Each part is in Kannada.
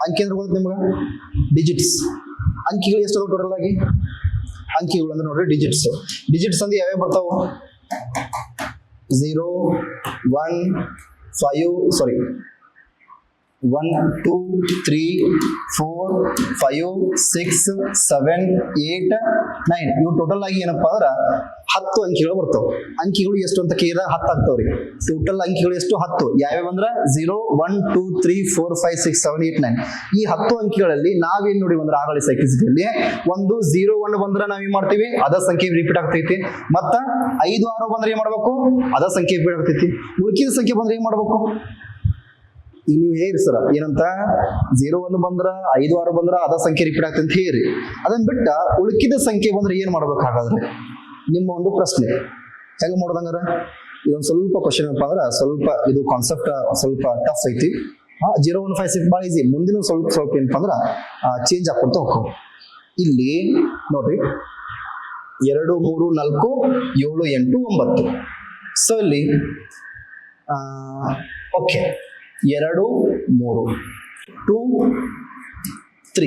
ಅಂಕಿ ಅಂದ್ರೆ ಗೊತ್ತ ನಿಮ್ಗೆ? ಡಿಜಿಟ್ಸ್. ಅಂಕಿಗಳು ಎಷ್ಟು ಟೋಟಲ್ ಆಗಿ? ಅಂಕಿಗಳು ಅಂದ್ರೆ ನೋಡ್ರಿ ಡಿಜಿಟ್ಸ್. ಡಿಜಿಟ್ಸ್ ಅಂದ್ರೆ ಯಾವ್ಯಾವ ಬರ್ತಾವ? 0 1 5 ಸಾರಿ 1 2 3 4 5 6 7 8 9 ಇವು ಟೋಟಲ್ ಆಗಿ ಏನಪ್ಪಾ ಅಂದ್ರ 10 ಅಂಕಿಗಳು ಬರ್ತಾವ. ಅಂಕಿಗಳು ಎಷ್ಟು ಅಂತ ಕೇಳಿದ 10 ಆಗ್ತಾವ್ರಿ. ಟೋಟಲ್ ಅಂಕಿಗಳು ಎಷ್ಟು? 10. ಯಾವ್ಯಾವ ಅಂದ್ರ 0 1 2 3 4 5 6 7 8 9. ಈ 10 ಅಂಕಿಗಳಲ್ಲಿ ನಾವೇನ್ ನೋಡಿ ಬಂದ್ರ ಆಗಲೇ ಸೈಕ್ಲಿಸಿಟಿಯಲ್ಲಿ ಒಂದು 0 1 ಬಂದ್ರ ನಾವೇನ್ ಮಾಡ್ತೀವಿ? ಅದ ಸಂಖ್ಯೆ ರಿಪೀಟ್ ಆಗ್ತೈತಿ. ಮತ್ತ 5 6 ಬಂದ್ರೆ ಏನ್ ಮಾಡ್ಬೇಕು? ಅದ ಸಂಖ್ಯೆ ರಿಪೀಟ್ ಆಗ್ತೈತಿ. ಉಳ್ಕಿದ ಸಂಖ್ಯೆ ಬಂದ್ರೆ ಏನ್ ಮಾಡ್ಬೇಕು? ಈಗ ನೀವು ಹೇರಿ ಸರ ಏನಂತ 0 1 ಬಂದ್ರ 5 6 ಬಂದ್ರ ಅದ ಸಂಖ್ಯೆ ರಿಪೀಟ್ ಆಗ್ತಂತ ಹೇರಿ. ಅದನ್ನ ಬಿಟ್ಟ ಉಳ್ಕಿದ ಸಂಖ್ಯೆ ಬಂದ್ರೆ ಏನ್ ಮಾಡ್ಬೇಕು? ಹಾಗಾದ್ರೆ ನಿಮ್ಮ ಒಂದು ಪ್ರಶ್ನೆ ಹೆಂಗ ಮಾಡೋದಂಗಾರ ಇದೊಂದು ಸ್ವಲ್ಪ ಕ್ವಶನ್ ಏನಪ್ಪಾ ಅಂದ್ರ ಸ್ವಲ್ಪ ಇದು ಕಾನ್ಸೆಪ್ಟ್ ಸ್ವಲ್ಪ ಟಫ್ ಐತಿ. 0 1 5 6 ಭಾಳ ಈಸಿ. ಮುಂದಿನ ಸ್ವಲ್ಪ ಏನಪ್ಪಾ ಅಂದ್ರ ಚೇಂಜ್ ಹಾಕೊಳ್ತಾ ಹೋಗ್ಕೋ. ಇಲ್ಲಿ ನೋಡ್ರಿ 2 3 4 7 8 9. ಸೊ ಇಲ್ಲಿ ಓಕೆ 2 3 2 3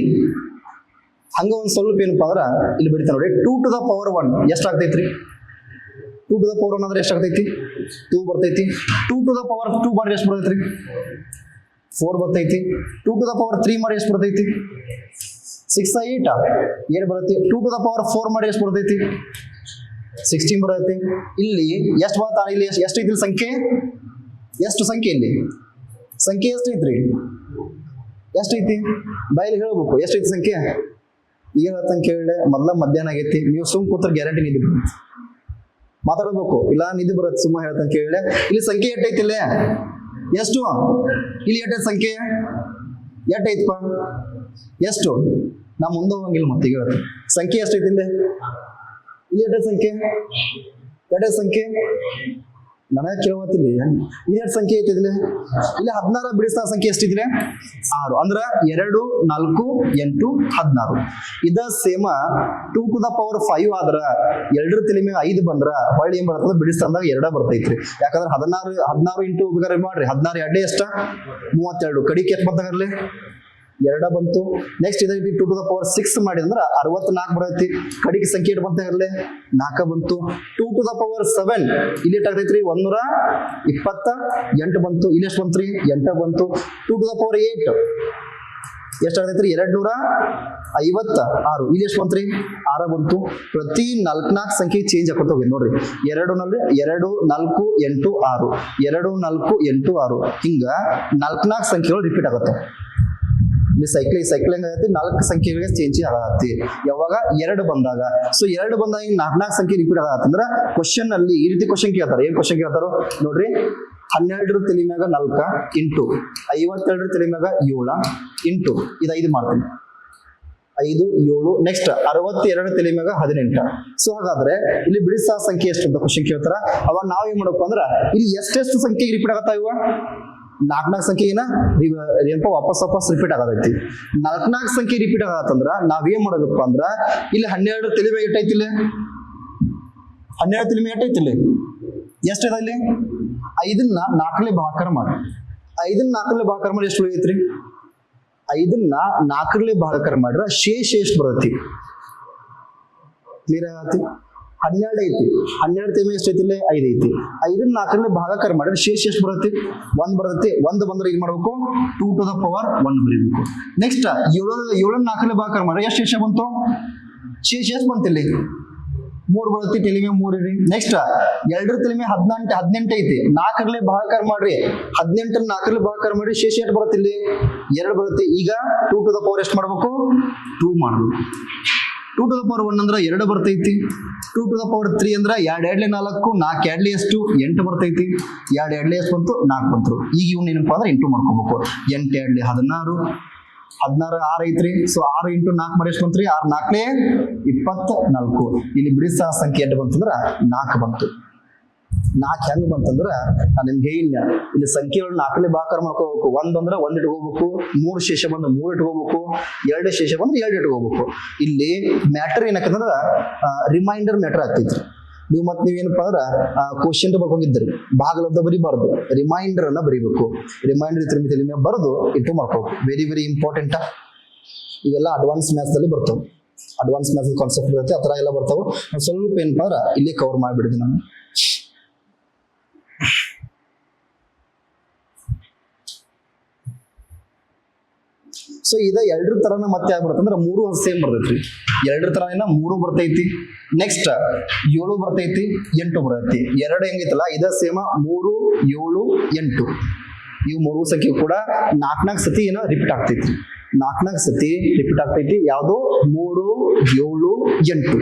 ಹಂಗ ಒಂದ್ ಸ್ವಲ್ಪ ಏನಪ್ಪಾ ಅಂದ್ರ ಇಲ್ಲಿ ಬರೀತಾ ನೋಡಿ 2 to the power 1 ಎಷ್ಟಾಗ್ತೈತ್ರಿ? 2 to the power 1 ಅಂದ್ರೆ ಎಷ್ಟಾಗ್ತೈತಿ? 2 ಬರ್ತೈತಿ. 2 to the power 2 ಮಾಡಿ ಎಷ್ಟು ಬರ್ತೈತ್ರಿ? 4 ಬರ್ತೈತಿ. 2 to the power 3 ಮಾಡಿ ಎಷ್ಟು ಬರ್ತೈತಿ? 6 8 8 ಬರುತ್ತೆ. 2 to the power 4 ಮಾಡಿ ಎಷ್ಟು ಬರ್ತೈತಿ? 16 ಬರುತ್ತೆ. ಇಲ್ಲಿ ಎಷ್ಟು ಬರುತ್ತಾ? ಇಲ್ಲಿ ಎಷ್ಟು ಐತಿ ಸಂಖ್ಯೆ? ಎಷ್ಟು ಸಂಖ್ಯೆ ಇಲ್ಲಿ? ಸಂಖ್ಯೆ ಎಷ್ಟು ಐತ್ರಿ? ಎಷ್ಟೈತಿ? ಬಾಯಲ್ಲಿ ಹೇಳ್ಬೇಕು ಎಷ್ಟೈತಿ ಸಂಖ್ಯೆ? ಈಗ ಹೇಳ್ತಂಗೆ ಕೇಳಿ ಮೊದ್ಲ ಮಧ್ಯಾಹ್ನ ಆಗೈತಿ. ನೀವು ಸುಮ್ ಕೂತ್ರ ಗ್ಯಾರಂಟಿ ನಿಧಿ ಬರುತ್ತೆ. ಮಾತಾಡ್ಬೇಕು ಇಲ್ಲ ನಿಧಿ ಬರುತ್ತೆ. ಸುಮ್ಮ ಹೇಳ್ತಂಗೆ ಕೇಳಿ ಇಲ್ಲಿ ಸಂಖ್ಯೆ ಎಟ್ಟೈತಿ? ಇಲ್ಲೇ ಎಷ್ಟು? ಇಲ್ಲಿ ಎಟ್ಟೈತಿ ಸಂಖ್ಯೆ? ಎಟ್ಟೈತಪ್ಪ? ಎಷ್ಟು? ನಾ ಮುಂದೆ ಹೋಗಂಗಿಲ್ಲ ಮತ್ತೆ ಈಗ ಸಂಖ್ಯೆ ಎಷ್ಟೈತಿ? ಇಲ್ಲಿ ಇಲ್ಲಿ ಎಟ್ಟೈತಿ ಸಂಖ್ಯೆ? ಎಟ್ಟೈತಿ ಸಂಖ್ಯೆ? ನನಗೆ ಕೇಳವತ್ತಿಲ್ಲ ಇದೆರಡು ಸಂಖ್ಯೆ ಐತಿದ್ಲೆ ಇಲ್ಲಿ 16 ಬಿಡಿಸ್ತಾ ಸಂಖ್ಯೆ ಎಷ್ಟಿದ್ರೆ 6 ಅಂದ್ರ 2 4 8 16 ಇದ ಸೇಮ 2 to the power 5 ಆದ್ರ 2 ತಲೆ ಮೇಲೆ 5 ಬಂದ್ರ ಹೊಳ್ಳಿ ಏನ್ ಬರ್ತದ ಬಿಡಿಸ್ತಂದಾಗ 2 ಬರ್ತೈತ್ರಿ. ಯಾಕಂದ್ರೆ 16 ಇಂಟು ಬೇಕಾದ್ರೆ ಮಾಡ್ರಿ 16 2 ಎಷ್ಟ 32 ಕಡಿಕೆ ಎಷ್ಟು ಬಂತಾಗರ್ಲಿ 2 ಬಂತು. ನೆಕ್ಸ್ಟ್ ಇದೈತಿ 2 to the power 6 ಮಾಡಿದ್ರ 64 ಬರೈತಿ. ಕಡಿಕೆ ಸಂಖ್ಯೆ ಎಷ್ಟು ಬಂತಾಗರ್ಲಿ 4 ಬಂತು. 2 to the power 7 ಇಲ್ಲಿ ಎಷ್ಟಾಗೈತ್ರಿ 128 ಬಂತು. ಇಲ್ಲಿ ಎಷ್ಟು ಬಂತ್ರಿ 8 ಬಂತು. 2 to the power 8 ಎಷ್ಟಾಗೈತ್ರಿ 256 ಇಲ್ಲಿ ಎಷ್ಟು ಬಂತ್ರಿ 6 ಬಂತು. ಪ್ರತಿ 4 ಸಂಖ್ಯೆ ಚೇಂಜ್ ಹಾಕೊತ ಹೋಗಿ ನೋಡ್ರಿ 2 ನಲ್ಲಿ 2 4 8 6 2 4 8 6 ಹಿಂಗ 4 ಸಂಖ್ಯೆಗಳು ರಿಪೀಟ್ ಆಗುತ್ತೆ. ಇಲ್ಲಿ ಸೈಕ್ಲಿಂಗ್ ಆಗತ್ತೆ 4 ಸಂಖ್ಯೆಗಳಿಗೆ ಚೇಂಜ್ ಆಗತ್ತೆ ಯಾವಾಗ 2 ಬಂದಾಗ. ಸೊ 2 ಬಂದಾಗ 4 ಸಂಖ್ಯೆ ರಿಪೀಟ್ ಆಗತ್ತೆ ಅಂದ್ರೆ ಕ್ವಶನ್ ಅಲ್ಲಿ ಈ ರೀತಿ ಕ್ವಶನ್ ಕೇಳ್ತಾರೆ. ಏನ್ ಕ್ವಶನ್ ಕೇಳ್ತಾರೋ ನೋಡ್ರಿ 12 ತಲೆ ಮ್ಯಾಗ 4 ಇಂಟು 52 ತಲೆ ಮ್ಯಾಗ 7 ಇಂಟು ಇದು 5 ಮಾಡ್ತೀನಿ 5 7 ನೆಕ್ಸ್ಟ್ 62 ತಲೆ ಮ್ಯಾಗ 18. ಸೊ ಹಾಗಾದ್ರೆ ಇಲ್ಲಿ ಬಿಡಿಸ ಸಂಖ್ಯೆ ಎಷ್ಟು ಅಂತ ಕ್ವಶನ್ ಕೇಳ್ತಾರ. ಅವಾಗ ನಾವ್ ಏನ್ ಮಾಡಬೇಕು ಅಂದ್ರ ಇಲ್ಲಿ ಎಷ್ಟೆಷ್ಟು ಸಂಖ್ಯೆಗೆ ರಿಪೀಟ್ ಆಗತ್ತ ಇವ 4 ಸಂಖ್ಯೆ ಏನಪ್ಪ ವಾಪಸ್ ರಿಪೀಟ್ ಆಗತೈತಿ. 4 ಸಂಖ್ಯೆ ರಿಪೀಟ್ ಆಗತ್ತಂದ್ರ ನಾವ್ ಏನ್ ಮಾಡಬೇಕಪ್ಪ ಅಂದ್ರ ಇಲ್ಲಿ 12 ತಲೆ ಮ್ಯಾಗ ಎಟ್ಟೈತಿ ಇಲ್ಲಿ 12 ತಲೆ ಮ್ಯಾಗ ಎಟ್ಟೈತಿ ಇಲ್ಲಿ ಎಷ್ಟಿದೆ ಇಲ್ಲಿ 5ನ್ನ 4ಲೆ ಭಾಗಾಕಾರ ಮಾಡಿ 5ನ್ನ 4ಲೆ ಭಾಗಾಕಾರ ಮಾಡಿ ಎಷ್ಟು ಉಳಿಯೈತ್ರಿ 5ನ್ನ 4ಲೆ ಭಾಗಾಕಾರ ಮಾಡಿದ್ರ ಶೇಷ ಎಷ್ಟು ಬರತ್ತಿ ಕ್ಲಿಯರ್ ಆಗತ್ತಿ 12 ಐತಿ 12 ತಲೆ ಎಷ್ಟು ಐತಿ 5 ಐತಿ 5ನ್ನ 4ಲೆ ಭಾಗಾಕಾರ ಮಾಡಿದ್ರೆ ಶೇಷ ಎಷ್ಟು ಬರುತ್ತೆ 1 ಬರುತ್ತೆ. 1 ಬಂದ್ರೆ ಏನ್ ಮಾಡ್ಬೇಕು 2 to the power 1 ಬರೀಬೇಕು. ನೆಕ್ಸ್ಟ್ 7ನ್ನ 4ಲೆ ಭಾಗಾಕಾರ ಮಾಡಿದ್ರೆ ಎಷ್ಟು ಶೇಷ ಬಂತು ಶೇಷ ಎಷ್ಟು ಬಂತು ಇಲ್ಲಿ 3 ಬರುತ್ತೆ. ತಲೆ ಮೇಲೆ 3 ಇರಿ. ನೆಕ್ಸ್ಟ್ 2 ತಲೆ ಮೇಲೆ 18 ಐತಿ 4ಲೆ ಭಾಗಾಕಾರ ಮಾಡ್ರಿ 18ನ್ನ 4ಲೆ ಭಾಗಾಕಾರ ಮಾಡಿ ಶೇಷ ಎಷ್ಟು ಬರುತ್ತೆ ಇಲ್ಲಿ 2 ಬರುತ್ತೆ. ಈಗ 2 to the power ಎಷ್ಟು ಮಾಡ್ಬೇಕು 2 ಮಾಡ್ಬೇಕು. 2 to the power 1 ಅಂದ್ರೆ 2 ಬರ್ತೈತಿ. 2 to the power 3 ಅಂದ್ರೆ 2 2 4 4 2 ಎಷ್ಟು 8 ಬರ್ತೈತಿ. 2 2 ಎಷ್ಟು ಬಂತು 4 ಬಂತು. ಈಗ ಇವ್ನ ಏನಪ್ಪಾ ಅಂದ್ರೆ ಇಂಟು ಮಾಡ್ಕೋಬೇಕು 8 2 16 16 6 ಐತ್ರಿ. ಸೊ 6 ಇಂಟು 4 ಮಾಡಿ ಎಷ್ಟು ಬಂತ್ರಿ 6 4ಲೆ 24. ಇಲ್ಲಿ ಬಿಡಿಸ ಸಂಖ್ಯೆ ಎಷ್ಟು ಬಂತಂದ್ರ 4 ಬಂತು. 4 ಹೆಂಗ್ ಬಂತಂದ್ರ ನಾನು ನಿಮ್ಗೆ ಇಲ್ಲಿ ಸಂಖ್ಯೆಗಳು 4ಲೆ ಭಾಗಾಕಾರ ಮಾಡ್ಕೋಬೇಕು. 1 ಬಂದ್ರೆ 1 ಇಟ್ಕೋಬೇಕು. 3 ಶೇಷ ಬಂದ್ರೆ 3 ಇಟ್ಕೋಬೇಕು. 2 ಶೇಷ ಬಂದ್ರೆ 2 ಇಟ್ಕೋಬೇಕು. ಇಲ್ಲಿ ಮ್ಯಾಟರ್ ಏನಕ್ಕಂದ್ರ ರಿಮೈಂಡರ್ ಮ್ಯಾಟರ್ ಆಗ್ತೈತಿ. ನೀವು ಮತ್ತೆ ನೀವೇನಪ್ಪ ಅಂದ್ರೆ ಕ್ವಶನ್ ಬರ್ಕೊಂಡಿದ್ರಿ ಭಾಗಲಬ್ಧ ಬರಿಬಾರ್ದು, ರಿಮೈಂಡರ್ ಅನ್ನ ಬರಿಬೇಕು. ರಿಮೈಂಡರ್ ತಲೆ ಬರೆದು ಇಂಟು ಮಾಡ್ಕೋಬೇಕು. Very very important. ಇವೆಲ್ಲ ಅಡ್ವಾನ್ಸ್ ಮ್ಯಾಥ್ಸ್ ಅಲ್ಲಿ ಬರ್ತವೆ. ಅಡ್ವಾನ್ಸ್ ಮ್ಯಾಥ್ಸ್ ಕಾನ್ಸೆಪ್ಟ್ ಬರುತ್ತೆ, ಆ ಥರ ಎಲ್ಲ ಬರ್ತಾವೆ. ಸ್ವಲ್ಪ ಏನಪ್ಪ ಅಂದ್ರೆ ಇಲ್ಲಿ ಕವರ್ ಮಾಡಿಬಿಡಿದೆ ನಾನು. ಸೊ ಇದ ಎರಡರ ತರನ ಮತ್ತೆ ಆಗ್ಬಿಡುತ್ತೆ ಅಂದ್ರೆ 3 ಸೇಮ್ ಬರ್ತೈತ್ರಿ. ಎರಡರ ತರ 3 ಬರ್ತೈತಿ. ನೆಕ್ಸ್ಟ್ 7 ಬರ್ತೈತಿ, 8 ಬರ್ತೈತಿ. 2 ಹೆಂಗೈತಲ್ಲ ಇದ ಸೇಮ 3, 7, 8 ಇವು 3 ಸಂಖ್ಯೆ ಕೂಡ 4 ಸತಿ ಏನೋ ರಿಪೀಟ್ ಆಗ್ತೈತಿ. 4 ಸತಿ ರಿಪೀಟ್ ಆಗ್ತೈತಿ. ಯಾವುದು? 3, 7, 8.